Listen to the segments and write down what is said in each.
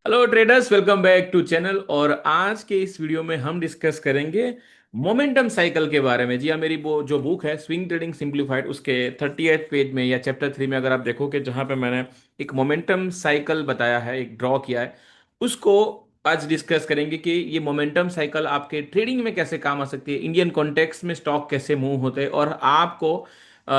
Hello traders, welcome back to channel. और आज के इस वीडियो में हम डिस्कस करेंगे मोमेंटम साइकिल के बारे में। जी हाँ, मेरी वो जो बुक है स्विंग ट्रेडिंग सिंप्लीफाइड, उसके 38 पेज में या चैप्टर 3 में अगर आप देखोगे, जहाँ पे मैंने एक मोमेंटम साइकिल बताया है, एक ड्रॉ किया है, उसको आज डिस्कस करेंगे कि ये मोमेंटम साइकिल आपके ट्रेडिंग में कैसे काम आ सकती है, इंडियन कॉन्टेक्स्ट में स्टॉक कैसे मूव होते हैं, और आपको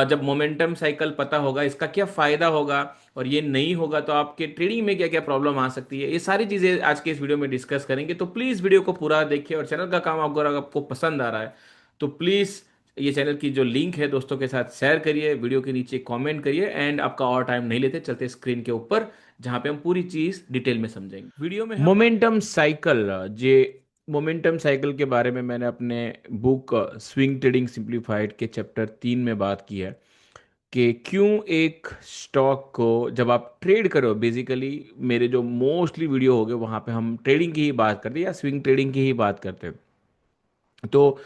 जब मोमेंटम साइकिल पता होगा इसका क्या फायदा होगा, और ये नहीं होगा तो आपके ट्रेडिंग में क्या क्या प्रॉब्लम आ सकती है। ये सारी चीजें आज के इस वीडियो में डिस्कस करेंगे, तो प्लीज वीडियो को पूरा देखिए। और चैनल का काम अगर आपको पसंद आ रहा है तो प्लीज ये चैनल की जो लिंक है दोस्तों के साथ शेयर करिए, वीडियो के नीचे कमेंट करिए। एंड आपका और टाइम नहीं लेते, चलते स्क्रीन के ऊपर जहां पे हम पूरी चीज डिटेल में समझेंगे। वीडियो में मोमेंटम साइकिल, जे मोमेंटम साइकिल के बारे में मैंने अपने बुक स्विंग ट्रेडिंग सिंप्लीफाइड के चैप्टर 3 में बात की है कि क्यों एक स्टॉक को जब आप ट्रेड करो, बेसिकली मेरे जो मोस्टली वीडियो हो गए वहाँ पे हम ट्रेडिंग की ही बात करते हैं या स्विंग ट्रेडिंग की ही बात करते हैं। तो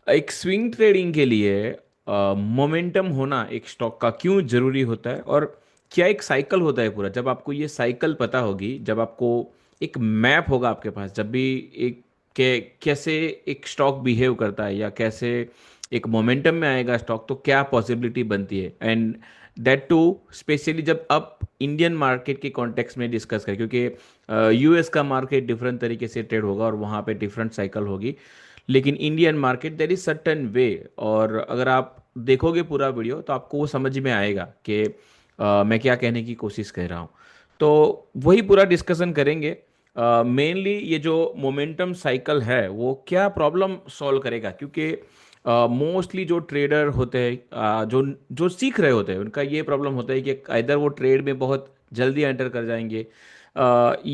एक स्विंग ट्रेडिंग के लिए मोमेंटम होना एक स्टॉक का क्यों जरूरी होता है, और क्या एक साइकिल होता है पूरा। जब आपको ये साइकिल पता होगी, जब आपको एक मैप होगा आपके पास, जब भी एक कैसे एक स्टॉक बिहेव करता है या कैसे एक मोमेंटम में आएगा स्टॉक, तो क्या पॉसिबिलिटी बनती है। एंड दैट टू स्पेशली जब आप इंडियन मार्केट के कॉन्टेक्स्ट में डिस्कस करें, क्योंकि यूएस का मार्केट डिफरेंट तरीके से ट्रेड होगा और वहाँ पे डिफरेंट साइकिल होगी, लेकिन Indian market there is certain way. और अगर आप देखोगे पूरा वीडियो तो आपको वो समझ में आएगा कि मैं क्या कहने की कोशिश कर रहा हूँ। तो वही पूरा डिस्कशन करेंगे। मेनली ये जो मोमेंटम साइकिल है वो क्या प्रॉब्लम सॉल्व करेगा, क्योंकि मोस्टली जो ट्रेडर होते हैं, जो जो सीख रहे होते हैं, उनका ये प्रॉब्लम होता है कि इधर वो ट्रेड में बहुत जल्दी एंटर कर जाएंगे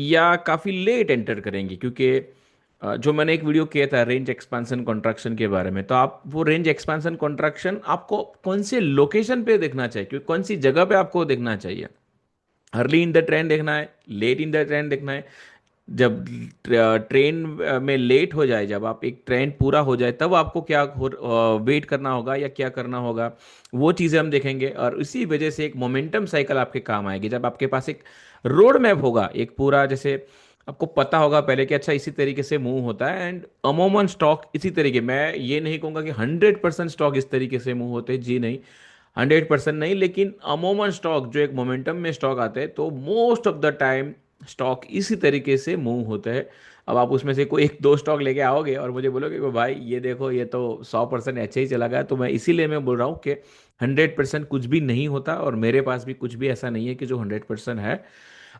या काफ़ी लेट एंटर करेंगे। क्योंकि जो मैंने एक वीडियो किया था रेंज एक्सपांसन कॉन्ट्रैक्शन के बारे में, तो आप वो रेंज एक्सपांसन कॉन्ट्रैक्शन आपको कौन से लोकेशन पे देखना चाहिए, क्योंकि कौन सी जगह पे आपको देखना चाहिए। अर्ली इन द ट्रेंड देखना है, लेट इन द ट्रेंड देखना है। जब ट्रेन में लेट हो जाए, जब आप एक ट्रेंड पूरा हो जाए, तब आपको क्या वेट करना होगा या क्या करना होगा, वो चीज़ें हम देखेंगे। और इसी वजह से एक मोमेंटम साइकिल आपके काम आएगी जब आपके पास एक रोड मैप होगा, एक पूरा, जैसे आपको पता होगा पहले कि अच्छा इसी तरीके से मूव होता है। एंड अमूमन स्टॉक इसी तरीके, मैं ये नहीं कहूँगा कि 100% स्टॉक इस तरीके से मूव होते हैं, जी नहीं, 100% नहीं, लेकिन अमूमन स्टॉक जो एक मोमेंटम में स्टॉक आते हैं तो most of the time stock इसी तरीके से मूव होते हैं। अब आप उसमें से कोई एक दो स्टॉक लेके आओगे और मुझे बोलोगे कि भाई ये देखो ये तो 100% ऐसे ही चला गया, तो मैं इसीलिए मैं बोल रहा हूँ कि 100% कुछ भी नहीं होता, और मेरे पास भी कुछ भी ऐसा नहीं है कि जो 100% है।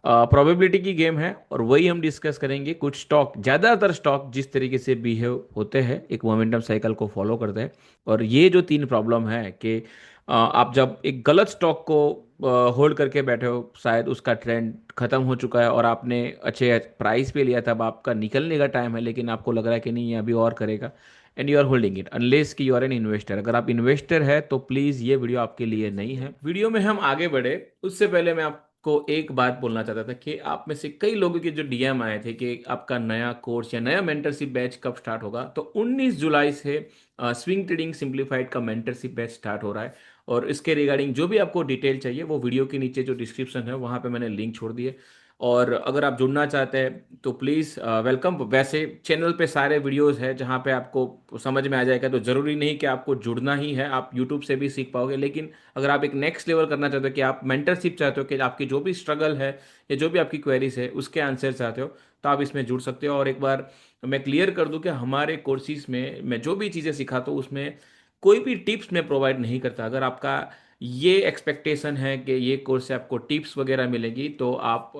प्रोबेबिलिटी की गेम है, और वही हम डिस्कस करेंगे। कुछ स्टॉक, ज़्यादातर स्टॉक जिस तरीके से बिहेव होते हैं एक मोमेंटम साइकिल को फॉलो करते हैं। और ये जो तीन प्रॉब्लम है कि आप जब एक गलत स्टॉक को होल्ड करके बैठे हो, शायद उसका ट्रेंड खत्म हो चुका है और आपने अच्छे प्राइस पे लिया था, अब आपका निकलने का टाइम है, लेकिन आपको लग रहा है कि नहीं ये अभी और करेगा, and you are holding it unless कि यू आर एन इन्वेस्टर। अगर आप इन्वेस्टर है तो प्लीज़ ये वीडियो आपके लिए नहीं है। वीडियो में हम आगे बढ़े उससे पहले मैं आपको एक बात बोलना चाहता था कि आप में से कई लोगों के जो डीएम आए थे कि आपका नया कोर्स या नया मेंटरशिप बैच कब स्टार्ट होगा, तो 19 जुलाई से स्विंग ट्रेडिंग सिंप्लीफाइड का मेंटरशिप बैच स्टार्ट हो रहा है। और इसके रिगार्डिंग जो भी आपको डिटेल चाहिए वो वीडियो के नीचे जो डिस्क्रिप्शन है वहाँ पे मैंने लिंक छोड़ दिए। और अगर आप जुड़ना चाहते हैं तो प्लीज़ वेलकम। वैसे चैनल पे सारे वीडियोस हैं जहाँ पे आपको समझ में आ जाएगा, तो ज़रूरी नहीं कि आपको जुड़ना ही है, आप यूट्यूब से भी सीख पाओगे। लेकिन अगर आप एक नेक्स्ट लेवल करना चाहते हो कि आप मेंटरशिप चाहते हो कि आपकी जो भी स्ट्रगल है या जो भी आपकी क्वेरीज है उसके आंसर चाहते हो, तो आप इसमें जुड़ सकते हो। और एक बार मैं क्लियर कर दूं कि हमारे कोर्सेज में मैं जो भी चीज़ें सिखाता हूँ उसमें कोई भी टिप्स मैं प्रोवाइड नहीं करता। अगर आपका ये एक्सपेक्टेशन है कि ये कोर्स से आपको टिप्स वगैरह मिलेगी तो आप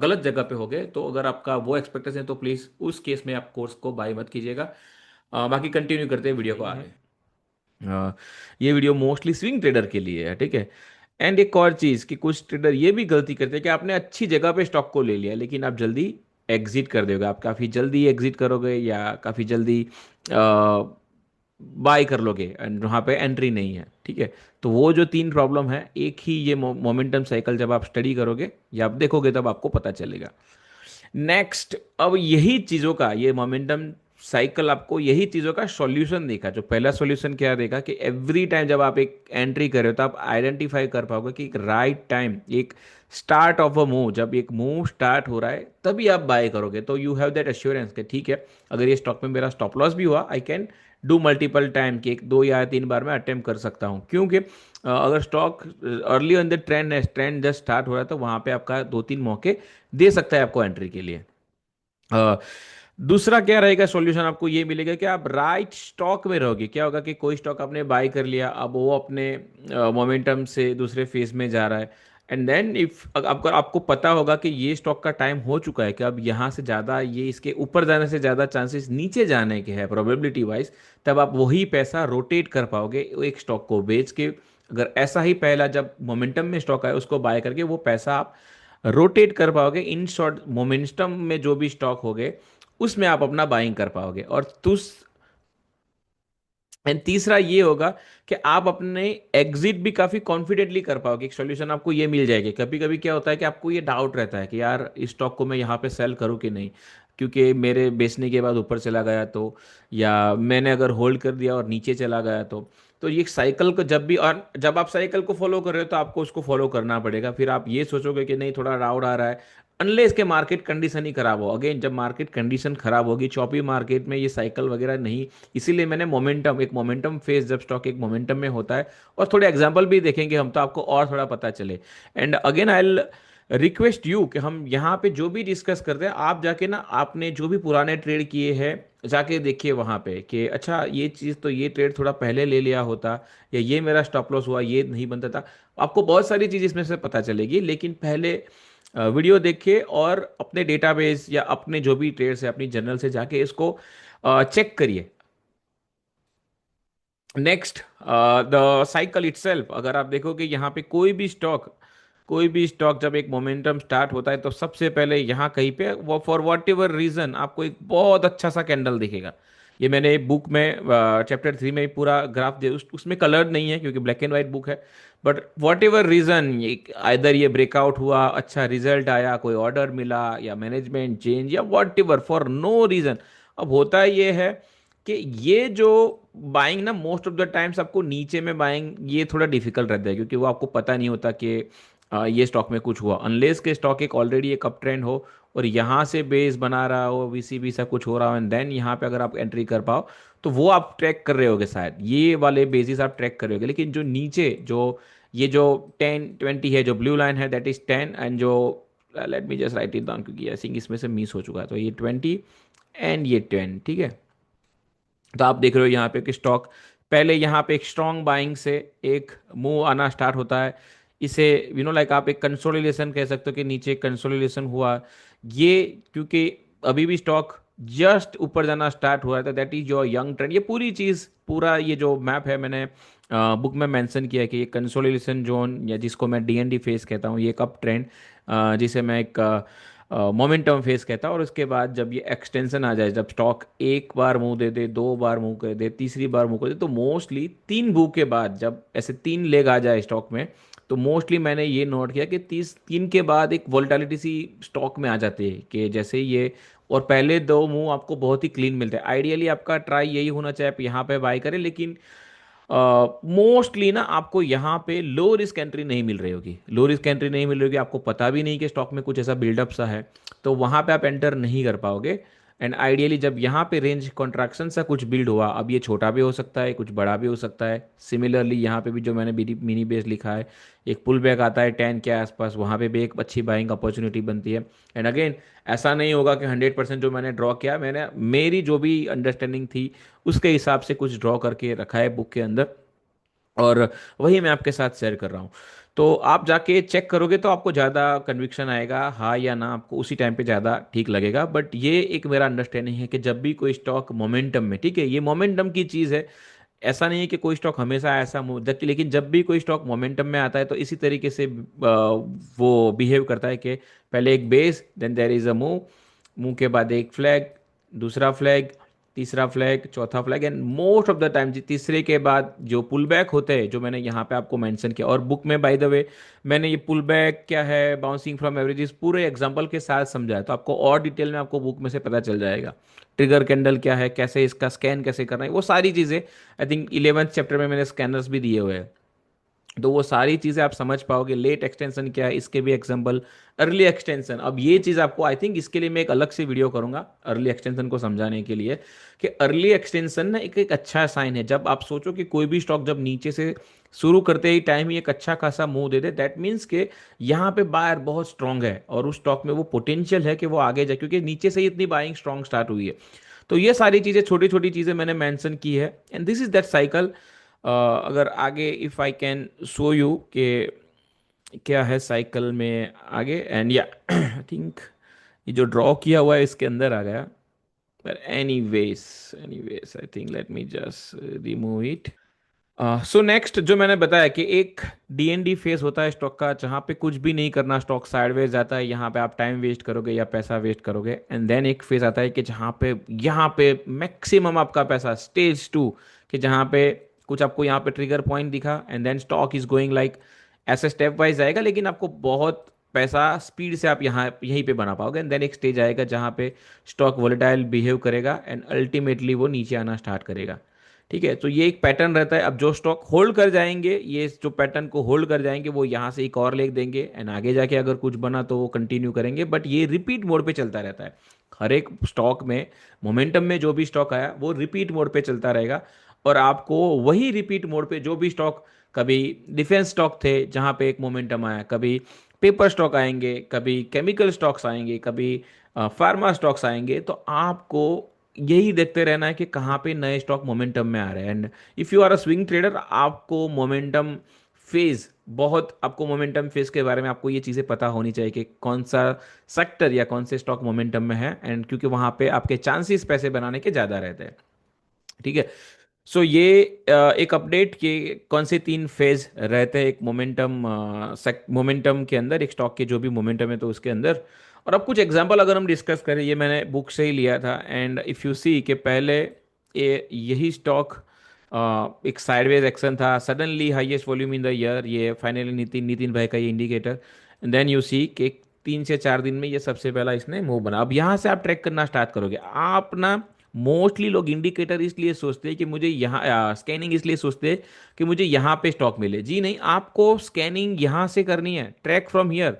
गलत जगह पे होगे। तो अगर आपका वो एक्सपेक्टेशन है तो प्लीज़ उस केस में आप कोर्स को बाय मत कीजिएगा। बाकी कंटिन्यू करते हैं वीडियो को आगे। ये वीडियो मोस्टली स्विंग ट्रेडर के लिए है, ठीक है। एंड एक और चीज़ कि कुछ ट्रेडर ये भी गलती करते हैं कि आपने अच्छी जगह पे स्टॉक को ले लिया लेकिन आप जल्दी एग्जिट कर दोगे, आप काफ़ी जल्दी एग्जिट करोगे या काफ़ी जल्दी बाय कर लोगे एंड वहाँ पे एंट्री नहीं है, ठीक है। तो वो जो तीन प्रॉब्लम है, एक ही ये मोमेंटम साइकिल जब आप स्टडी करोगे या आप देखोगे तब आपको पता चलेगा। नेक्स्ट, अब यही चीज़ों का, ये मोमेंटम साइकिल आपको यही चीज़ों का सॉल्यूशन देखा। जो पहला सॉल्यूशन क्या देखा कि एवरी टाइम जब आप एक एंट्री कर रहे हो तो आप आइडेंटिफाई कर पाओगे कि एक राइट टाइम, एक स्टार्ट ऑफ अ मूव, जब एक मूव स्टार्ट हो रहा है तभी आप बाय करोगे। तो यू हैव दैट एश्योरेंस कि ठीक है, अगर ये स्टॉक में मेरा स्टॉप लॉस भी हुआ, I can do multiple time, कि एक दो या तीन बार मैं अटेम्प्ट कर सकता हूँ। क्योंकि अगर stock early on the trend है, ट्रेंड जस्ट स्टार्ट हो रहा है, तो वहाँ पे आपका दो तीन मौके दे सकता है आपको एंट्री के लिए। अ, दूसरा क्या रहेगा सॉल्यूशन, आपको ये मिलेगा कि आप राइट स्टॉक में रहोगे। क्या होगा कि कोई स्टॉक आपने बाय कर लिया, अब वो अपने मोमेंटम से दूसरे फेज में जा रहा है, एंड देन इफ आपको आपको पता होगा कि ये स्टॉक का टाइम हो चुका है, कि अब यहाँ से ज़्यादा, ये इसके ऊपर जाने से ज़्यादा चांसेस नीचे जाने के हैं प्रोबेबिलिटी वाइज, तब आप वही पैसा रोटेट कर पाओगे एक स्टॉक को बेच के। अगर ऐसा ही पहला जब मोमेंटम में स्टॉक आए उसको बाय करके वो पैसा आप रोटेट कर पाओगे इन शॉर्ट मोमेंटम में, जो भी स्टॉक हो गए उसमें आप अपना बाइंग कर पाओगे। और एंड तीसरा ये होगा कि आप अपने एग्जिट भी काफी कॉन्फिडेंटली कर पाओगे। एक सॉल्यूशन आपको ये मिल जाएगी। कभी कभी क्या होता है कि आपको ये डाउट रहता है कि यार इस स्टॉक को मैं यहाँ पे सेल करूँ कि नहीं, क्योंकि मेरे बेचने के बाद ऊपर चला गया तो, या मैंने अगर होल्ड कर दिया और नीचे चला गया तो ये साइकिल को जब भी, और जब आप साइकिल को फॉलो कर रहे हो तो आपको उसको फॉलो करना पड़ेगा। फिर आप ये सोचोगे कि नहीं थोड़ा डाउट आ रहा है, अनलेस के मार्केट कंडीशन ही खराब हो। अगेन जब मार्केट कंडीशन खराब होगी, चॉपी मार्केट में ये साइकिल वगैरह नहीं, इसीलिए मैंने मोमेंटम, एक मोमेंटम फेज, जब स्टॉक एक मोमेंटम में होता है, और थोड़े एग्जांपल भी देखेंगे हम तो आपको और थोड़ा पता चले। And again I request you कि हम यहाँ पे जो भी डिस्कस करते हैं, आप जाके ना आपने जो भी पुराने ट्रेड किए हैं जाके देखिए वहाँ पे कि अच्छा ये चीज़ तो, ये ट्रेड थोड़ा पहले ले लिया होता, या ये मेरा स्टॉप लॉस हुआ, ये नहीं बनता था। आपको बहुत सारी चीज़ इसमें से पता चलेगी, लेकिन पहले वीडियो देखिए और अपने डेटाबेस या अपने जो भी ट्रेड्स है अपनी जर्नल से जाके इसको चेक करिए। नेक्स्ट, द साइकिल इटसेल्फ, अगर आप देखो कि यहाँ पे कोई भी स्टॉक जब एक मोमेंटम स्टार्ट होता है तो सबसे पहले यहाँ कहीं पे वो फॉर वॉट एवर रीजन आपको एक बहुत अच्छा सा कैंडल दिखेगा। ये मैंने बुक में चैप्टर 3 में पूरा ग्राफ दे, उसमें कलर नहीं है क्योंकि ब्लैक एंड व्हाइट बुक है। But whatever reason, either ये ब्रेकआउट हुआ, अच्छा रिजल्ट आया, कोई ऑर्डर मिला, या मैनेजमेंट चेंज, या whatever for no reason, अब होता ये है कि ये जो बाइंग ना, मोस्ट ऑफ द टाइम्स आपको नीचे में बाइंग ये थोड़ा डिफिकल्ट रहता है, क्योंकि वो आपको पता नहीं होता कि ये स्टॉक में कुछ हुआ, अनलेस के स्टॉक एक ऑलरेडी एक अप ट्रेंड हो और यहाँ से बेस बना रहा हो, वीसीबी सा कुछ हो रहा हो, एंड देन यहाँ पे अगर आप एंट्री कर पाओ तो वो आप ट्रैक कर रहे होगे, शायद ये वाले बेसिस आप ट्रैक कर रहे होगे। लेकिन जो नीचे जो, ये जो 10-20 है, जो ब्लू लाइन है दैट इज 10, एंड जो, let me just right it down क्योंकि आई थिंक इसमें से मिस हो चुका है, तो ये 20 एंड ये 10, ठीक है। तो आप देख रहे हो यहाँ पे कि स्टॉक पहले यहाँ पे एक स्ट्रॉन्ग बाइंग से एक मूव आना स्टार्ट होता है। इसे लाइक आप एक कंसोलिडेशन कह सकते हो कि नीचे कंसोलिडेशन हुआ ये, क्योंकि अभी भी स्टॉक जस्ट ऊपर जाना स्टार्ट हुआ था, that is your young trend. ये पूरी चीज़, पूरा ये जो मैप है मैंने बुक में मेंशन किया है कि ये कंसोलिडेशन जोन, या जिसको मैं डीएनडी फेस कहता हूँ, ये एक अप ट्रेंड जिसे मैं एक मोमेंटम फेस कहता है। और उसके बाद जब ये एक्सटेंशन आ जाए, जब स्टॉक एक बार मुंह दे दे, दो बार मुंह कर दे, तीसरी बार मुंह कर दे, तो मोस्टली तीन मुंह के बाद जब ऐसे तीन लेग आ जाए स्टॉक में, तो मोस्टली मैंने ये नोट किया कि तीन के बाद एक वोलेटिलिटी सी स्टॉक में आ जाती है कि जैसे ये, और पहले दो मुंह आपको बहुत ही क्लीन मिलते हैं। आइडियली आपका ट्राई यही होना चाहिए आप यहाँ पे बाय करें, लेकिन मोस्टली ना आपको यहाँ पे लो रिस्क एंट्री नहीं मिल रही होगी, लो रिस्क एंट्री नहीं मिल रही होगी, आपको पता भी नहीं कि स्टॉक में कुछ ऐसा बिल्डअप सा है, तो वहाँ पे आप एंटर नहीं कर पाओगे। एंड आइडियली जब यहाँ पे रेंज कॉन्ट्रैक्शन सा कुछ बिल्ड हुआ, अब ये छोटा भी हो सकता है, कुछ बड़ा भी हो सकता है। सिमिलरली यहाँ पे भी जो मैंने मिनी बेस लिखा है, एक पुल बैक आता है 10 के आसपास, वहाँ पे भी एक अच्छी बाइंग अपॉर्चुनिटी बनती है। एंड अगेन ऐसा नहीं होगा कि 100% जो मैंने ड्रॉ किया, मैंने मेरी जो भी अंडरस्टैंडिंग थी उसके हिसाब से कुछ ड्रॉ करके रखा है बुक के अंदर, और वही मैं आपके साथ शेयर कर रहा हूँ। तो आप जाके चेक करोगे तो आपको ज़्यादा कन्विक्शन आएगा, हाँ या ना, आपको उसी टाइम पे ज़्यादा ठीक लगेगा। बट ये एक मेरा अंडरस्टैंडिंग है कि जब भी कोई स्टॉक मोमेंटम में, ठीक है, ये मोमेंटम की चीज़ है, ऐसा नहीं है कि कोई स्टॉक हमेशा ऐसा लेकिन जब भी कोई स्टॉक मोमेंटम में आता है तो इसी तरीके से वो बिहेव करता है कि पहले एक base, then there is a move, move के बाद एक फ्लैग, दूसरा फ्लैग, तीसरा फ्लैग, चौथा flag, and most of the time तीसरे के बाद जो पुल बैक होते हैं जो मैंने यहाँ पे आपको मेंशन किया, और बुक में बाय द वे मैंने ये पुल बैक क्या है, बाउंसिंग फ्रॉम एवरेजेस पूरे एग्जांपल के साथ समझाया, तो आपको और डिटेल में आपको बुक में से पता चल जाएगा। ट्रिगर कैंडल क्या है, कैसे इसका स्कैन कैसे करना है, वो सारी चीज़ें आई थिंक 11th चैप्टर में मैंने स्कैनर्स भी दिए हुए हैं, तो वो सारी चीज़ें आप समझ पाओगे। लेट एक्सटेंशन क्या है, इसके भी एग्जांपल, अर्ली एक्सटेंशन, अब ये चीज़ आपको आई थिंक इसके लिए मैं एक अलग से वीडियो करूंगा अर्ली एक्सटेंशन को समझाने के लिए, कि अर्ली एक्सटेंशन ना एक अच्छा साइन है। जब आप सोचो कि कोई भी स्टॉक जब नीचे से शुरू करते ही टाइम ही एक अच्छा खासा move they they, that means के यहाँ पे बायर बहुत स्ट्रांग है और उस स्टॉक में वो पोटेंशियल है कि वो आगे जाए, क्योंकि नीचे से ही इतनी बाइंग स्ट्रांग स्टार्ट हुई है। तो ये सारी चीज़ें, छोटी छोटी चीज़ें मैंने मेंशन की है, and this is that cycle. अगर आगे if I can show you कि क्या है साइकिल में आगे, एंड या आई थिंक ये जो ड्रॉ किया हुआ है इसके अंदर आ गया, पर anyways I think let me just remove it. So next जो मैंने बताया कि एक डीएनडी फेज होता है स्टॉक का, जहाँ पे कुछ भी नहीं करना, स्टॉक साइडवेज जाता है, यहाँ पे आप टाइम वेस्ट करोगे या पैसा वेस्ट करोगे, एंड देन एक फेज आता है कि जहाँ पे यहाँ पे मैक्सिमम आपका पैसा, स्टेज टू, कि जहाँ पे कुछ आपको यहाँ पे ट्रिगर पॉइंट दिखा, and then stock is going like, ऐसे स्टेप वाइज जाएगा, लेकिन आपको बहुत पैसा स्पीड से आप यहाँ यहीं पे बना पाओगे, एंड देन एक स्टेज आएगा जहाँ पे स्टॉक वोलेटाइल बिहेव करेगा एंड अल्टीमेटली वो नीचे आना स्टार्ट करेगा। ठीक है, तो ये एक पैटर्न रहता है। अब जो स्टॉक होल्ड कर जाएंगे, ये जो पैटर्न को होल्ड कर जाएंगे, वो यहाँ से एक और लेग देंगे एंड आगे जाके अगर कुछ बना तो वो कंटिन्यू करेंगे, बट ये रिपीट मोड पे चलता रहता है। हर एक स्टॉक में, मोमेंटम में जो भी स्टॉक आया वो रिपीट मोड पे चलता रहेगा, और आपको वही रिपीट मोड पे जो भी स्टॉक, कभी डिफेंस स्टॉक थे जहाँ पे एक मोमेंटम आया, कभी पेपर स्टॉक आएंगे, कभी केमिकल स्टॉक्स आएंगे, कभी फार्मा स्टॉक्स आएंगे, तो आपको यही देखते रहना है कि कहाँ पे नए स्टॉक मोमेंटम में आ रहे हैं। And if you are a swing trader, आपको मोमेंटम फेज, बहुत आपको मोमेंटम फेज के बारे में आपको ये चीज़ें पता होनी चाहिए कि कौन सा सेक्टर या कौन से स्टॉक मोमेंटम में है, एंड क्योंकि वहाँ पे आपके चांसेस पैसे बनाने के ज़्यादा रहते हैं। ठीक है, सो ये एक अपडेट के कौन से तीन फेज रहते हैं एक मोमेंटम, मोमेंटम के अंदर, एक स्टॉक के जो भी मोमेंटम है तो उसके अंदर। और अब कुछ एग्जांपल अगर हम डिस्कस करें, ये मैंने बुक से ही लिया था, एंड इफ़ यू सी कि पहले यही स्टॉक एक साइडवेज एक्शन था, suddenly highest volume in the year, ये फाइनली नितिन नितिन भाई का ये indicator, and then you see कि 3 से 4 दिन में ये सबसे पहला इसने मूव बना। अब यहाँ से आप ट्रैक करना स्टार्ट करोगे, आप ना, मोस्टली लोग इंडिकेटर इसलिए सोचते हैं कि मुझे यहाँ, स्कैनिंग इसलिए सोचते हैं कि मुझे यहाँ पे स्टॉक मिले। जी नहीं, आपको स्कैनिंग यहाँ से करनी है, ट्रैक फ्रॉम हियर।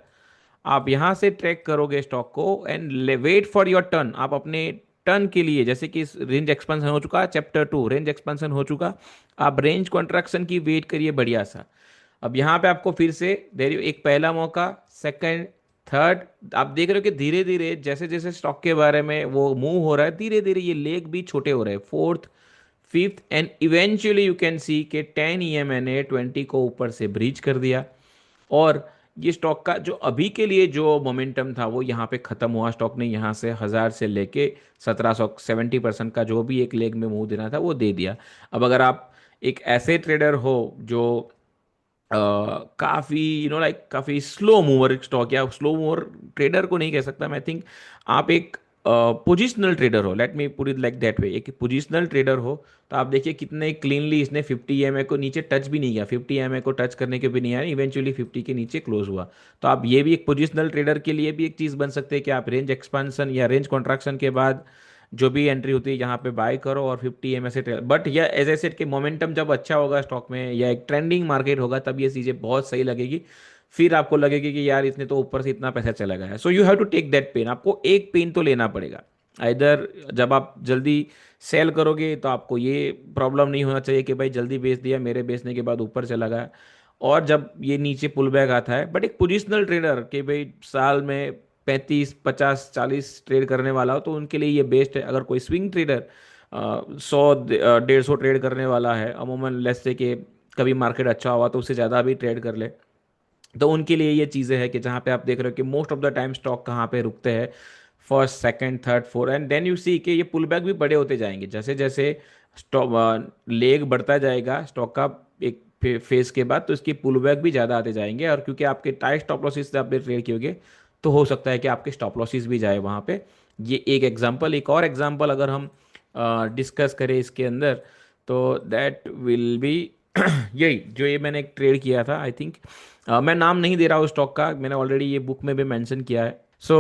आप यहाँ से ट्रैक करोगे स्टॉक को and wait for your turn. आप अपने टर्न के लिए, जैसे कि रेंज एक्सपेंशन हो चुका, चैप्टर 2 रेंज एक्सपेंशन हो चुका, आप रेंज कॉन्ट्रैक्शन की वेट करिए बढ़िया सा। अब यहाँ पे आपको फिर से दे रही एक पहला मौका, सेकंड, थर्ड, आप देख रहे हो कि धीरे धीरे जैसे जैसे स्टॉक के बारे में वो मूव हो रहा है, धीरे धीरे ये लेग भी छोटे हो रहे हैं, fourth, fifth, and eventually you can see के 10 EMA ने 20 को ऊपर से ब्रीच कर दिया, और ये स्टॉक का जो अभी के लिए जो मोमेंटम था वो यहाँ पे खत्म हुआ। स्टॉक ने यहाँ से 1000 से लेके 1700, 70% का जो भी एक लेग में मूव देना था वो दे दिया। अब अगर आप एक ऐसे ट्रेडर हो जो काफ़ी लाइक काफ़ी स्लो मूवर स्टॉक, या स्लो मूवर ट्रेडर को नहीं कह सकता मैं, थिंक आप एक पोजिशनल ट्रेडर हो, let me put it like that way, एक पोजिशनल ट्रेडर हो, तो आप देखिए कितने क्लीनली इसने 50 EMA को नीचे टच भी नहीं किया, 50 EMA को टच करने के भी नहीं आया, इवेंचुअली 50 के नीचे क्लोज हुआ। तो आप ये भी एक पोजिशनल ट्रेडर के लिए भी एक चीज़ बन सकते हैं कि आप रेंज एक्सपांसन या रेंज कॉन्ट्रैक्शन के बाद जो भी एंट्री होती है यहाँ पे बाय करो और 50 EMA से ट्रेड। बट यह एज ए सेट के मोमेंटम जब अच्छा होगा स्टॉक में, या एक ट्रेंडिंग मार्केट होगा, तब ये चीज़ें बहुत सही लगेगी। फिर आपको लगेगी कि यार इसने तो ऊपर से इतना पैसा चला गया है। So you have to take that pain, आपको एक पेन तो लेना पड़ेगा। इधर जब आप जल्दी सेल करोगे तो आपको ये प्रॉब्लम नहीं होना चाहिए कि भाई जल्दी बेच दिया, मेरे बेचने के बाद ऊपर चला गया, और जब ये नीचे पुल बैक आता है। बट एक पोजिशनल ट्रेडर के भाई साल में 35, 50, 40 ट्रेड करने वाला हो तो उनके लिए ये बेस्ट है। अगर कोई स्विंग ट्रेडर 100, 150 ट्रेड करने वाला है अमूमन, लेट्स से कि कभी मार्केट अच्छा हुआ तो उससे ज़्यादा भी ट्रेड कर ले, तो उनके लिए ये चीज़ें हैं कि जहाँ पे आप देख रहे हो कि most of the time stock कहाँ पे रुकते हैं, first, second, third, fourth, and then you see कि ये पुल बैक भी बड़े होते जाएंगे जैसे जैसे स्टॉक लेग बढ़ता जाएगा स्टॉक का एक फेज के बाद, तो इसके पुल बैक भी ज़्यादा आते जाएंगे। और क्योंकि आपके टाइट स्टॉप लॉसेस से आपने ट्रेड किए, तो हो सकता है कि आपके स्टॉप लॉसेस भी जाए वहाँ पे। ये एक एग्जांपल। एक और एग्जांपल अगर हम डिस्कस करें इसके अंदर, तो दैट विल बी यही जो ये मैंने एक ट्रेड किया था आई थिंक, मैं नाम नहीं दे रहा हूँ स्टॉक का, मैंने ऑलरेडी ये बुक में भी मेंशन किया है। सो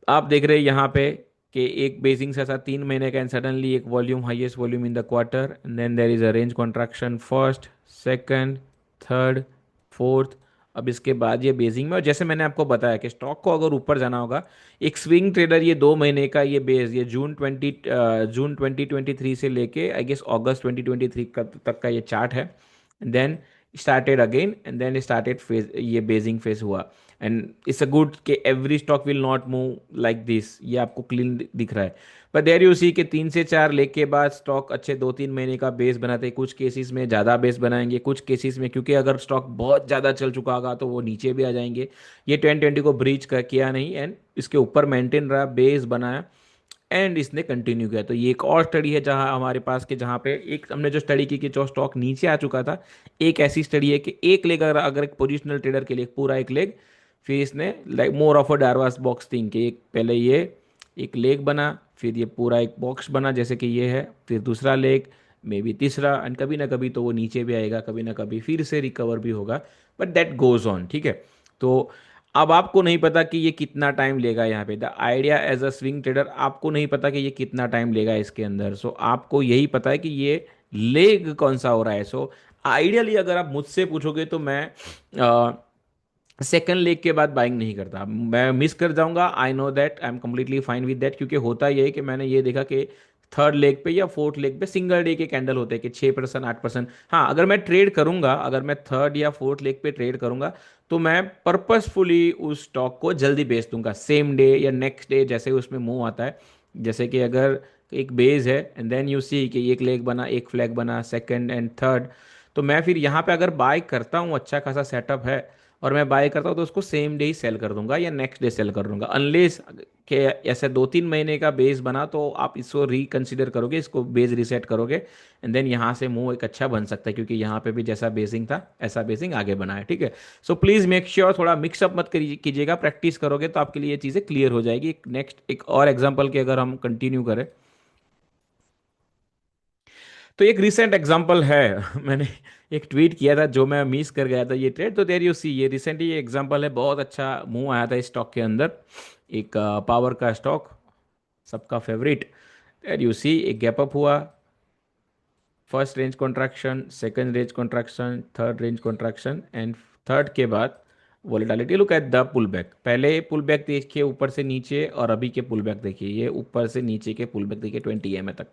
आप देख रहे हैं यहाँ पे कि एक बेसिंग से ऐसा 3 महीने का, एंड सडनली एक volume, highest volume in the quarter, and then there is a range contraction first, second, third, fourth. अब इसके बाद ये बेसिंग में, और जैसे मैंने आपको बताया कि स्टॉक को अगर ऊपर जाना होगा, एक स्विंग ट्रेडर ये 2 महीने का ये बेस, ये जून 2023 से लेके आई गेस अगस्त 2023 तक का ये चार्ट है। Then started again, and then started phase, ये बेसिंग फेज हुआ। एंड इट्स अ गुड कि every stock will not move like this, ये आपको क्लीन दिख रहा है। पर देर यू सी के 3 से 4 लेग के बाद स्टॉक अच्छे 2-3 महीने का बेस बनाते हैं, कुछ केसेस में ज़्यादा बेस बनाएंगे, कुछ केसेस में क्योंकि अगर स्टॉक बहुत ज़्यादा चल चुका होगा तो वो नीचे भी आ जाएंगे। ये 10-20 को ब्रीच कर किया नहीं, एंड इसके ऊपर मेंटेन रहा, बेस बनाया, एंड इसने कंटिन्यू किया। तो ये एक और स्टडी है जहां हमारे पास के, जहां पे एक हमने जो स्टडी की कि जो स्टॉक नीचे आ चुका था, एक ऐसी स्टडी है कि एक लेग, अगर एक पोजिशनल ट्रेडर के लिए पूरा एक लेग, फिर इसने like more of a Darvas box thing कि एक पहले ये एक लेग बना, फिर ये पूरा एक बॉक्स बना जैसे कि ये है, फिर दूसरा लेग, मे बी तीसरा, एंड कभी ना कभी तो वो नीचे भी आएगा, कभी ना कभी फिर से रिकवर भी होगा, बट दैट गोज ऑन, ठीक है। तो अब आपको नहीं पता कि ये कितना टाइम लेगा यहाँ पे, the idea as a swing trader, आपको नहीं पता कि ये कितना टाइम लेगा इसके अंदर। सो आपको यही पता है कि ये लेग कौन सा हो रहा है। सो आइडियली अगर आप मुझसे पूछोगे तो मैं सेकंड लेग के बाद बाइंग नहीं करता, मैं मिस कर जाऊंगा, आई know that, I am completely fine with that, क्योंकि होता ये है कि मैंने ये देखा कि थर्ड लेग पे या फोर्थ लेग पे सिंगल डे के कैंडल होते हैं कि 6%, 8%। हाँ, अगर मैं ट्रेड करूंगा, अगर मैं थर्ड या फोर्थ लेग पे ट्रेड करूंगा, तो मैं पर्पसफुली उस स्टॉक को जल्दी बेच दूंगा, सेम डे या नेक्स्ट डे जैसे उसमें मूव आता है। जैसे कि अगर एक बेस है एंड देन यू सी कि एक लेग बना, एक फ्लैग बना, सेकंड एंड थर्ड, तो मैं फिर यहाँ पे अगर बाय करता हूँ, अच्छा खासा सेटअप है और मैं बाय करता हूँ, तो उसको सेम डे ही सेल कर दूंगा या नेक्स्ट डे सेल कर दूंगा, अनलेस कि ऐसे 2-3 महीने का बेस बना तो आप इसको रिकंसिडर करोगे, इसको बेस रिसेट करोगे, एंड देन यहाँ से मूव एक अच्छा बन सकता है, क्योंकि यहाँ पे भी जैसा बेसिंग था ऐसा बेसिंग आगे बना है, ठीक है। सो प्लीज़ मेक श्योर थोड़ा मिक्सअप मत कीजिएगा, प्रैक्टिस करोगे तो आपके लिए ये चीज़ें क्लियर हो जाएगी। नेक्स्ट एक और एग्जाम्पल की अगर हम कंटिन्यू करें, तो एक रिसेंट एग्जांपल है मैंने एक ट्वीट किया था जो मैं मिस कर गया था ये ट्रेड, तो देयर यू सी, ये रिसेंटली ये एग्जांपल है, बहुत अच्छा मूव आया था इस स्टॉक के अंदर, एक पावर का स्टॉक, सबका फेवरेट। देयर यू सी एक गैप अप हुआ, first range contraction, second range contraction, third range contraction, and third के बाद volatility. Look at the pull back, पहले पुल बैक देखिए ऊपर से नीचे, और अभी के पुल बैक देखिए, ये ऊपर से नीचे के पुल बैक देखिए 20 EMA तक,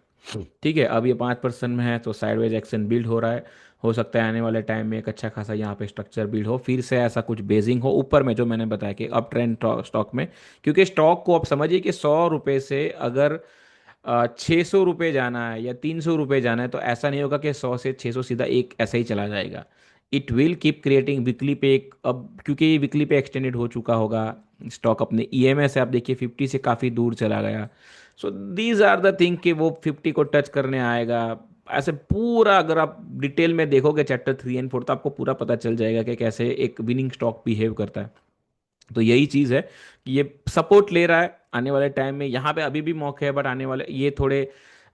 ठीक है। अब ये 5% में है, तो साइडवेज एक्शन बिल्ड हो रहा है, हो सकता है आने वाले टाइम में एक अच्छा खासा यहाँ पे स्ट्रक्चर बिल्ड हो, फिर से ऐसा कुछ बेसिंग हो ऊपर में, जो मैंने बताया कि अप ट्रेंड स्टॉक में, क्योंकि स्टॉक को आप समझिए कि 100 रुपये से अगर 600 रुपये जाना है या 300 रुपये जाना है, तो ऐसा नहीं होगा कि 100 से 600 सीधा एक ऐसा ही चला जाएगा। It will keep creating weekly पे एक, अब क्योंकि ये वीकली पे एक्सटेंडेड हो चुका होगा स्टॉक, अपने ईएमए से आप देखिए 50 से काफ़ी दूर चला गया। So these are the thing कि वो 50 को टच करने आएगा। ऐसे पूरा अगर आप डिटेल में देखोगे चैप्टर 3 एंड 4, तो आपको पूरा पता चल जाएगा कि कैसे एक विनिंग स्टॉक बिहेव करता है। तो यही चीज़ है कि ये सपोर्ट ले रहा है आने वाले टाइम में, यहाँ पे अभी भी मौके है, बट आने वाले ये थोड़े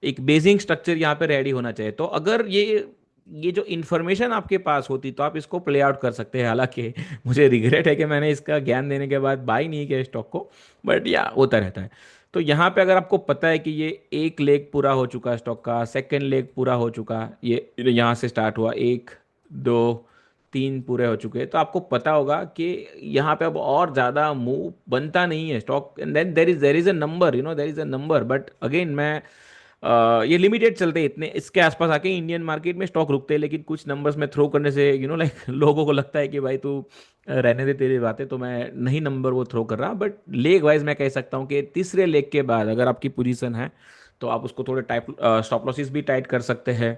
एक बेसिक स्ट्रक्चर यहाँ पे रेडी होना चाहिए। तो अगर ये जो इन्फॉर्मेशन आपके पास होती तो आप इसको प्ले आउट कर सकते हैं। हालांकि मुझे रिग्रेट है कि मैंने इसका ज्ञान देने के बाद बाई नहीं किया स्टॉक को, बट या होता रहता है। तो यहाँ पे अगर आपको पता है कि ये एक लेग पूरा हो चुका स्टॉक का, सेकेंड लेग पूरा हो चुका, ये यहाँ से स्टार्ट हुआ, 1, 2, 3 पूरे हो चुके हैं, तो आपको पता होगा कि यहाँ पे अब और ज़्यादा मूव बनता नहीं है stock, and then there is a number, there is a number, but again मैं ये लिमिटेड चलते हैं, इतने इसके आसपास आके इंडियन मार्केट में स्टॉक रुकते हैं, लेकिन कुछ नंबर्स में थ्रो करने से लाइक लोगों को लगता है कि भाई तू रहने दे तेरी बातें, तो मैं नहीं नंबर वो थ्रो कर रहा, बट लेग वाइज मैं कह सकता हूँ कि तीसरे लेग के बाद अगर आपकी पोजीशन है तो आप उसको थोड़े टाइप स्टॉप लॉसेस भी टाइट कर सकते हैं।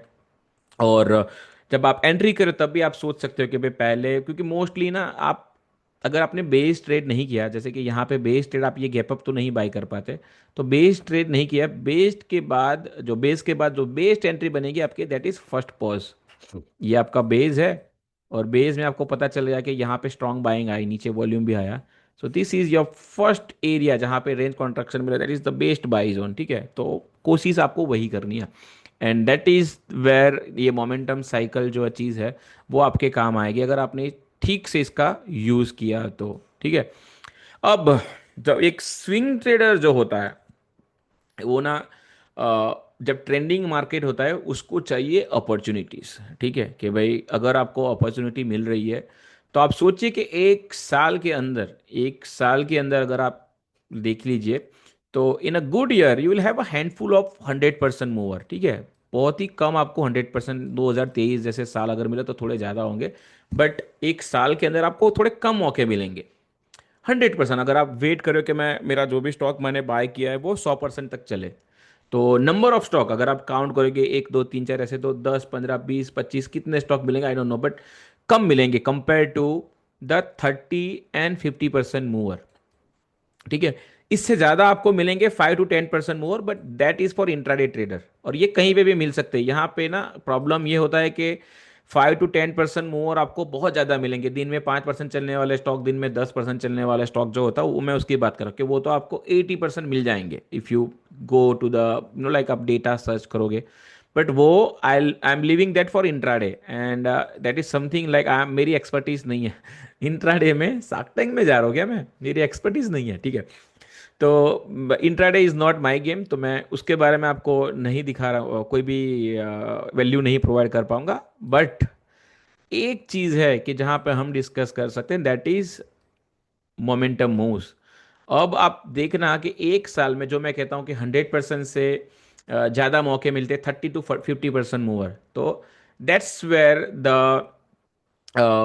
और जब आप एंट्री करो तब भी आप सोच सकते हो कि भाई पहले, क्योंकि मोस्टली ना आप, अगर आपने बेस ट्रेड नहीं किया, जैसे कि यहाँ पे बेस ट्रेड, आप ये गैप अप तो नहीं बाई कर पाते, तो बेस ट्रेड नहीं किया, बेस के बाद जो बेस्ट एंट्री बनेगी आपके, दैट इज फर्स्ट पॉज। ये आपका बेस है, और बेस में आपको पता चल गया कि यहाँ पे स्ट्रांग बाइंग आई, नीचे वॉल्यूम भी आया, so this is your first area जहाँ पे रेंज कॉन्ट्रैक्शन मिला, that is the best by zone, ठीक है। तो कोशिश आपको वही करनी है, एंड दैट इज वेयर ये मोमेंटम साइकिल जो चीज़ है वो आपके काम आएगी अगर आपने ठीक से इसका यूज़ किया तो, ठीक है। अब जब एक स्विंग ट्रेडर जो होता है वो ना जब ट्रेंडिंग मार्केट होता है उसको चाहिए अपॉर्चुनिटीज, ठीक है, कि भाई अगर आपको अपॉर्चुनिटी मिल रही है तो आप सोचिए कि एक साल के अंदर अगर आप देख लीजिए तो in a good year you will have a handful of 100% mover, ठीक है। बहुत ही कम आपको 100%, 2023 जैसे साल अगर मिले तो थोड़े ज़्यादा होंगे, बट एक साल के अंदर आपको थोड़े कम मौके मिलेंगे। 100% अगर आप वेट करो कि मैं मेरा जो भी स्टॉक मैंने बाय किया है वो 100% तक चले, तो नंबर ऑफ स्टॉक अगर आप काउंट करोगे 1 2 3 4 ऐसे तो 10 15 20 25 कितने स्टॉक मिलेंगे आई डोंट नो, बट कम मिलेंगे compare to the 30 and 50% mover, ठीक है। इससे ज्यादा आपको मिलेंगे 5 to 10% mover, but that is for intraday trader, और ये कहीं पे भी मिल सकते हैं। यहाँ पे ना प्रॉब्लम ये होता है कि 5 to 10% मूवर आपको बहुत ज्यादा मिलेंगे। दिन में 5% चलने वाले स्टॉक, दिन में 10% चलने वाले स्टॉक जो होता है वो मैं उसकी बात कर रहा हूँ कि वो तो आपको 80% मिल जाएंगे if you go to the like आप डेटा सर्च करोगे। बट वो I am living that for intraday, and that is something like I am, मेरी एक्सपर्टीज नहीं है इंट्राडे में। सार्क टैंक में जा रहा हूँ क्या मैं, मेरी एक्सपर्टीज नहीं है, ठीक है। तो intraday is not my game, तो मैं उसके बारे में आपको नहीं दिखा रहा, कोई भी वैल्यू नहीं प्रोवाइड कर पाऊंगा। बट एक चीज़ है कि जहाँ पे हम डिस्कस कर सकते हैं, दैट इज़ मोमेंटम मूव्स। अब आप देखना कि एक साल में जो मैं कहता हूँ कि 100% से ज़्यादा मौके मिलते हैं, 30 to 50% मूवर, तो that's where the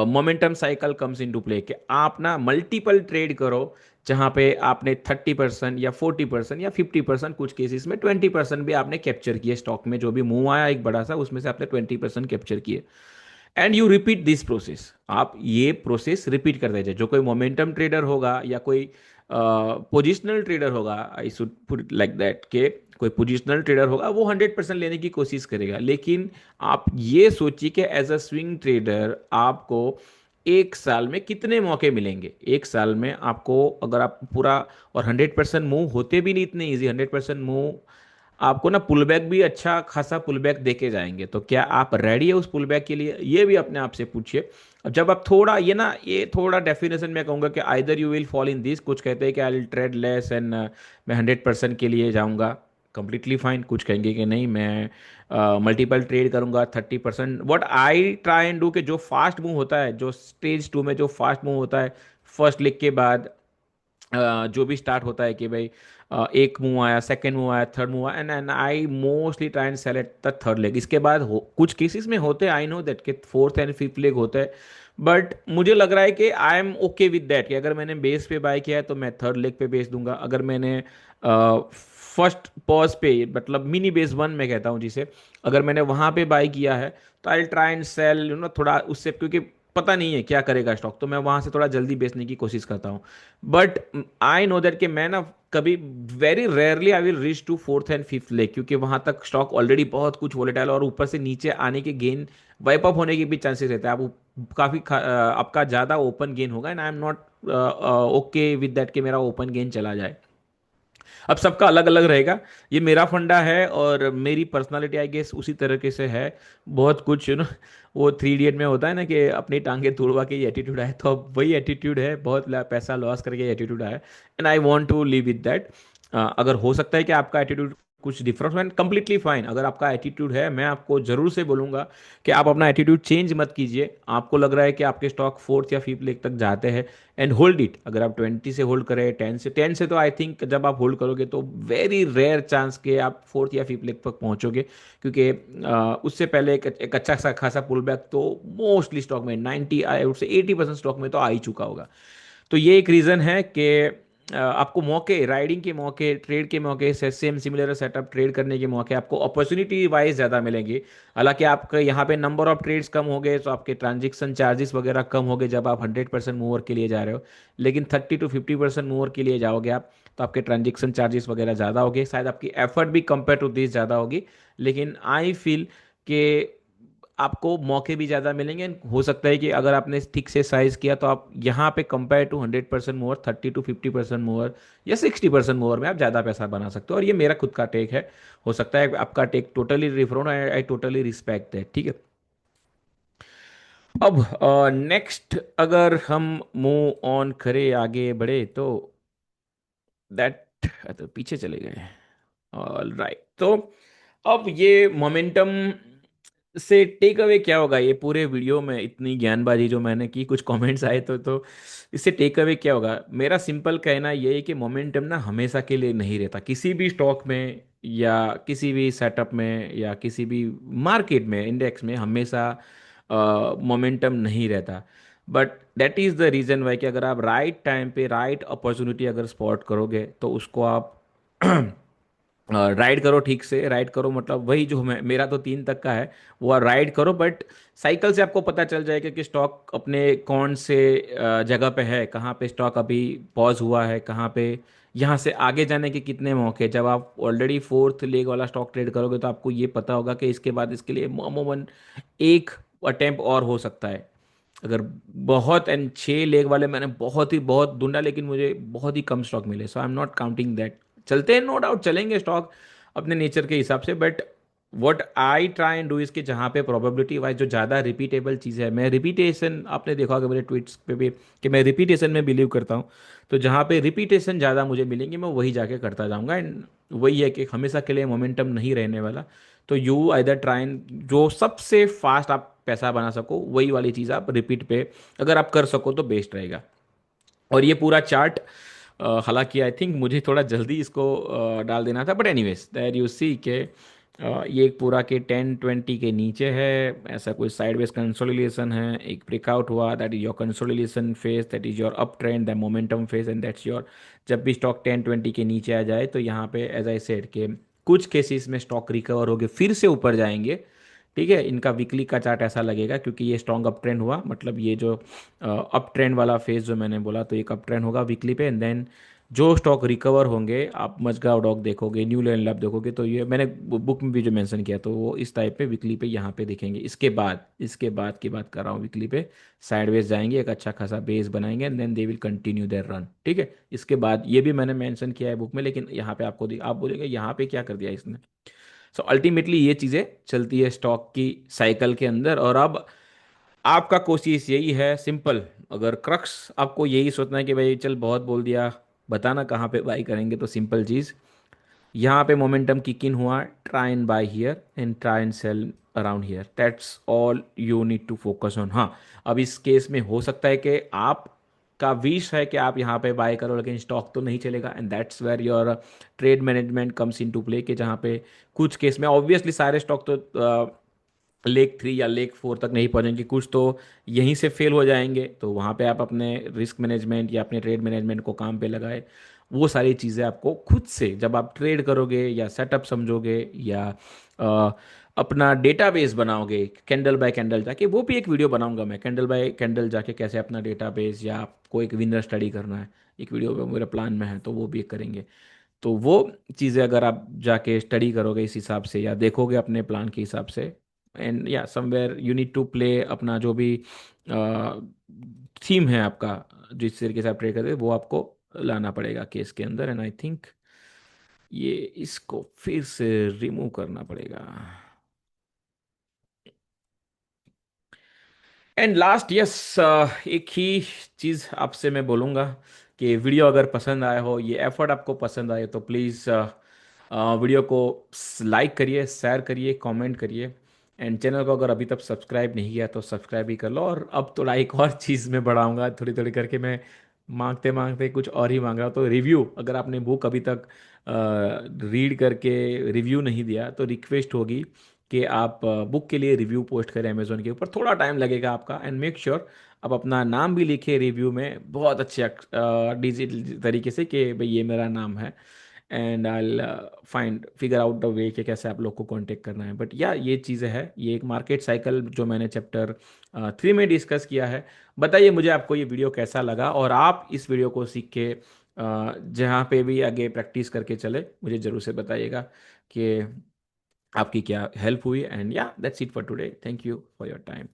momentum cycle comes into play, कि आप ना मल्टीपल ट्रेड करो जहां पे आपने 30% या 40% या 50%, कुछ केसेस में 20% भी आपने कैप्चर किए स्टॉक में, जो भी मूव आया एक बड़ा सा उसमें से आपने 20% कैप्चर किए, and you repeat this process. आप ये प्रोसेस रिपीट करते जाए। जो कोई मोमेंटम ट्रेडर होगा या कोई पोजिशनल ट्रेडर होगा, I should put like that, के कोई पोजिशनल ट्रेडर होगा वो 100% लेने की कोशिश करेगा, लेकिन आप ये सोचिए कि एज अ स्विंग ट्रेडर आपको एक साल में कितने मौके मिलेंगे। एक साल में आपको अगर आप पूरा, और 100% मूव होते भी नहीं इतने इजी, 100% मूव आपको ना पुल बैक भी अच्छा खासा पुल बैक देके जाएंगे। तो क्या आप रेडी है उस पुल बैक के लिए, ये भी अपने आप से पूछिए। अब जब आप थोड़ा ये ना, ये थोड़ा डेफिनेशन में कहूँगा कि either you will fall in this, कुछ कहते हैं कि I will trade less and मैं 100% के लिए जाऊँगा, कंप्लीटली फाइन। कुछ कहेंगे कि नहीं, मैं मल्टीपल ट्रेड करूंगा 30%। What I try and do, कि जो फास्ट मूव होता है, जो स्टेज 2 में जो फास्ट मूव होता है, फर्स्ट लिख के बाद जो भी स्टार्ट होता है कि भाई एक मूव आया, सेकंड मूव आया, थर्ड मूव आया, and I mostly try and sell at the third leg. इसके बाद कुछ केसेस में होते हैं, आई नो दैट, के फोर्थ एंड फिफ्थ लेग होता है, बट मुझे लग रहा है कि I am okay with that, कि अगर मैंने बेस पे बाय किया है तो मैं थर्ड लेग पे बेच दूंगा। अगर मैंने फर्स्ट पॉज पे, मतलब मिनी बेस वन में कहता हूँ जिसे, अगर मैंने वहां पे बाय किया है तो आई ट्राई एंड सेल थोड़ा उससे, क्योंकि पता नहीं है क्या करेगा स्टॉक, तो मैं वहां से थोड़ा जल्दी बेचने की कोशिश करता हूँ। बट आई नो दैट कि मैं ना कभी, very rarely I will reach to fourth and fifth leg, क्योंकि वहां तक स्टॉक ऑलरेडी बहुत कुछ वोलेटाइल, और ऊपर से नीचे आने के गेन, वाइप अप होने के भी चांसेस रहते हैं। आप काफी आपका ज्यादा ओपन गेन होगा, and I am not okay with that कि मेरा ओपन गेन चला जाए। अब सबका अलग अलग रहेगा, ये मेरा फंडा है और मेरी पर्सनालिटी आई गेस उसी तरीके से है। बहुत कुछ वो 3 इडियट में होता है ना, कि अपनी टांगे तोड़वा के ये एटीट्यूड आए, तो अब वही एटीट्यूड है, बहुत पैसा लॉस करके एटीट्यूड आया, and I want to live with that. अगर हो सकता है कि आपका एटीट्यूड कुछ डिफरेंट, एंड कंप्लीटली फाइन। अगर आपका एटीट्यूड है, मैं आपको जरूर से बोलूंगा कि आप अपना एटीट्यूड चेंज मत कीजिए। आपको लग रहा है कि आपके स्टॉक फोर्थ या फिफ्थ लेग तक जाते हैं, एंड होल्ड इट। अगर आप 20 से होल्ड करें, 10 से तो आई थिंक जब आप होल्ड करोगे तो वेरी रेयर चांस के आप फोर्थ या फिफ्थ लेग तक पहुंचोगे, क्योंकि उससे पहले एक अच्छा सा खासा पुल बैक तो मोस्टली स्टॉक में 90, आई वुड से 80% स्टॉक में तो आ ही चुका होगा। तो ये एक रीज़न है कि आपको मौके, राइडिंग के मौके, ट्रेड के मौके, सेम सिमिलर सेटअप ट्रेड करने के मौके आपको अपॉर्चुनिटी वाइज ज़्यादा मिलेंगे। हालांकि आपका यहाँ पे नंबर ऑफ ट्रेड्स कम हो गए, तो आपके ट्रांजेक्शन चार्जेस वगैरह कम हो गए जब आप 100% मूवर के लिए जा रहे हो। लेकिन 30 to 50% मूवर के लिए जाओगे आप, तो आपके ट्रांजेक्शन चार्जेस वगैरह ज़्यादा होंगे, शायद आपकी एफर्ट भी कंपेयर टू दिस ज़्यादा होगी। लेकिन आई फील कि आपको मौके भी ज़्यादा मिलेंगे। हो सकता है कि अगर आपने ठीक से साइज किया तो आप यहाँ पे कंपेयर टू 100% मोर, 30 to 50% मोर या 60% मोर में आप ज़्यादा पैसा बना सकते हो। और ये मेरा खुद का टेक है, हो सकता है आपका take totally different, I totally respect है, ठीक है। अब नेक्स्ट अगर हम मूव ऑन करें, आगे बढ़े तो दैट, तो पीछे चले गए। ऑल राइट, तो अब ये मोमेंटम से टेक अवे क्या होगा, ये पूरे वीडियो में इतनी ज्ञानबाजी जो मैंने की, कुछ कमेंट्स आए तो इससे टेक अवे क्या होगा। मेरा सिंपल कहना ये है कि मोमेंटम ना हमेशा के लिए नहीं रहता, किसी भी स्टॉक में या किसी भी सेटअप में या किसी भी मार्केट में, इंडेक्स में हमेशा मोमेंटम नहीं रहता। But that is the reason why कि अगर आप राइट टाइम पे राइट अपॉर्चुनिटी अगर स्पॉट करोगे तो उसको आप राइड करो, ठीक से राइड करो, मतलब वही जो मैं, मेरा तो 3 तक का है, वो आप राइड करो। बट साइकिल से आपको पता चल जाएगा कि स्टॉक अपने कौन से जगह पे है, कहाँ पे स्टॉक अभी पॉज हुआ है, कहाँ पे यहाँ से आगे जाने के कितने मौके। जब आप ऑलरेडी फोर्थ लेग वाला स्टॉक ट्रेड करोगे तो आपको ये पता होगा कि इसके बाद इसके लिए अमूमन एक अटेम्प्ट और हो सकता है। अगर बहुत एंड 6 लेग वाले मैंने बहुत ढूंढा, लेकिन मुझे बहुत ही कम स्टॉक मिले, so I am not counting that. चलते हैं, नो डाउट चलेंगे स्टॉक अपने नेचर के हिसाब से, but what I try and do इसके जहाँ पे प्रोबेबिलिटी वाइज जो ज़्यादा रिपीटेबल चीज़ है, मैं रिपीटेशन, आपने देखा होगा मेरे ट्वीट्स पे भी कि मैं रिपीटेशन में बिलीव करता हूँ। तो जहाँ पे रिपीटेशन ज़्यादा मुझे मिलेंगी मैं वही जाके करता जाऊँगा। एंड वही है कि हमेशा के लिए मोमेंटम नहीं रहने वाला। तो यू आइदर ट्राई, जो सबसे फास्ट आप पैसा बना सको वही वाली चीज़ आप रिपीट पे अगर आप कर सको तो बेस्ट रहेगा। और ये पूरा चार्ट, हालांकि आई थिंक मुझे थोड़ा जल्दी इसको डाल देना था, but anyways that you see के ये एक पूरा के 10-20 के नीचे है, ऐसा कोई साइडवेज कंसोलिडेशन है, एक ब्रेकआउट हुआ, that is your consolidation phase, that is your up trend, the momentum phase, and that's your. जब भी स्टॉक 10-20 के नीचे आ जाए तो यहाँ पे एज आई सेड के कुछ केसेस में स्टॉक रिकवर हो गए, फिर से ऊपर जाएंगे, ठीक है। इनका वीकली का चार्ट ऐसा लगेगा क्योंकि ये स्ट्रॉन्ग अप ट्रेंड हुआ, मतलब ये जो अप ट्रेंड वाला फेज जो मैंने बोला, तो एक अप ट्रेंड होगा वीकली पे, एंड देन जो स्टॉक रिकवर होंगे, आप मजगांव डॉक देखोगे, न्यू लैंड लैब देखोगे, तो ये मैंने बुक में भी जो मेंशन किया तो वो इस टाइप पे वीकली पे यहाँ पे दिखेंगे। इसके बाद की बात कर रहा हूँ, वीकली पे साइडवेज जाएंगे, एक अच्छा खासा बेस बनाएंगे, and then they will continue their run, ठीक है। इसके बाद ये भी मैंने मेंशन किया है बुक में, लेकिन यहाँ पे आपको आप बोलेंगे यहाँ पे क्या कर दिया इसने। सो अल्टीमेटली ये चीज़ें चलती है स्टॉक की साइकिल के अंदर। और अब आपका कोशिश यही है, सिंपल, अगर क्रक्स आपको यही सोचना है कि भाई चल बहुत बोल दिया, बताना कहाँ पे बाई करेंगे, तो सिंपल चीज़, यहाँ पे मोमेंटम किक इन हुआ, try and buy here and try and sell around here, that's all you need to focus on. हाँ, अब इस केस में हो सकता है कि आप का विश है कि आप यहाँ पे बाय करो, लेकिन स्टॉक तो नहीं चलेगा, and that's where your trade management comes into play, कि जहाँ पे कुछ केस में ऑब्वियसली सारे स्टॉक तो लेग 3 या लेग 4 तक नहीं पहुंचेंगे, कुछ तो यहीं से फेल हो जाएंगे, तो वहाँ पे आप अपने रिस्क मैनेजमेंट या अपने ट्रेड मैनेजमेंट को काम पे लगाए। वो सारी चीज़ें आपको खुद से जब आप ट्रेड करोगे या सेटअप समझोगे या अ, अपना डेटाबेस बनाओगे, कैंडल बाय कैंडल जाके, वो भी एक वीडियो बनाऊंगा मैं, कैंडल बाय कैंडल जाके कैसे अपना डेटाबेस या आपको एक विनर स्टडी करना है, एक वीडियो में मेरा प्लान में है, तो वो भी करेंगे। तो वो चीज़ें अगर आप जाके स्टडी करोगे इस हिसाब से या देखोगे अपने प्लान के हिसाब से, एंड या somewhere you need to play अपना जो भी थीम है आपका, जिस तरीके से आप ट्रेड करते हैं वो आपको लाना पड़ेगा केस के अंदर। एंड आई थिंक ये इसको फिर से रिमूव करना पड़ेगा। एंड लास्ट, यस, एक ही चीज़ आपसे मैं बोलूँगा कि वीडियो अगर पसंद आया हो, ये एफर्ट आपको पसंद आए, तो प्लीज़ वीडियो को लाइक करिए, शेयर करिए, कमेंट करिए, एंड चैनल को अगर अभी तक सब्सक्राइब नहीं किया तो सब्सक्राइब भी कर लो। और अब थोड़ा एक और चीज़ में बढ़ाऊँगा, थोड़ी थोड़ी करके मैं मांगते मांगते कुछ और ही मांग रहा हूँ। तो रिव्यू, अगर आपने बुक अभी तक रीड करके रिव्यू नहीं दिया तो रिक्वेस्ट होगी कि आप बुक के लिए रिव्यू पोस्ट करें अमेजोन के ऊपर, थोड़ा टाइम लगेगा आपका, एंड मेक श्योर आप अपना नाम भी लिखे रिव्यू में बहुत अच्छे डिजिटल तरीके से कि भाई ये मेरा नाम है, and I find figure out the way कि कैसे आप लोग को कांटेक्ट करना है। बट या ये चीज़ें हैं, ये एक मार्केट साइकिल जो मैंने चैप्टर 3 में डिस्कस किया है। बताइए मुझे आपको ये वीडियो कैसा लगा, और आप इस वीडियो को सीख के जहाँ पे भी आगे प्रैक्टिस करके चले, मुझे ज़रूर से बताइएगा कि आपकी क्या हेल्प हुई। एंड या that's it for today, thank you for your time.